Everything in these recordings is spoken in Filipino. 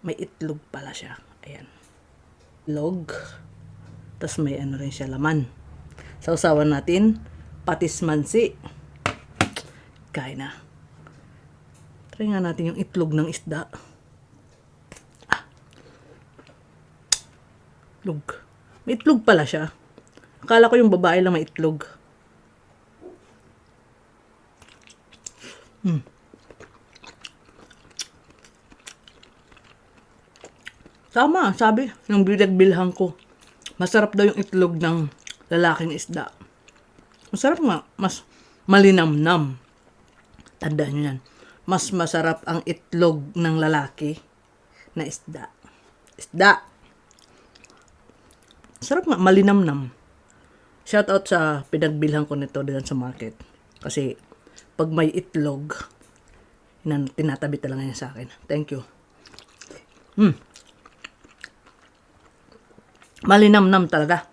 May itlog pala siya. Ayan. Itlog. Tapos may ano rin siya, laman. Sausawan natin. Patis mansi. Kain na. Try nga natin yung itlog ng isda. Itlog. May itlog pala siya. Akala ko yung babae lang may itlog. Tama, sabi ng bilhan ko. Masarap daw yung itlog ng lalaking isda. Masarap nga. Mas malinamnam. Tandaan nyo yan. Mas masarap ang itlog ng lalaki na isda. Isda. Sarap nga, malinamnam. Shout out sa pinagbilhan ko nito doon sa market. Kasi pag may itlog, tinatabi talaga niya sa akin. Thank you. Malinamnam talaga.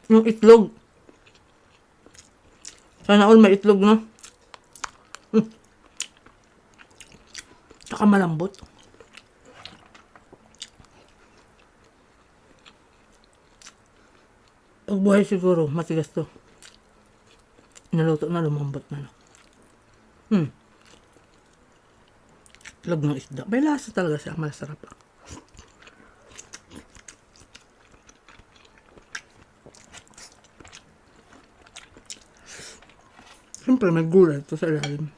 Yung itlog. Sana all may itlog, no? Saka malambot. Pag buhay siguro, matigas to. Naluto na, lumambot na. Itlog ng isda. May lasa talaga siya. Masarap. Siyempre, may gulay ito sa ilalim.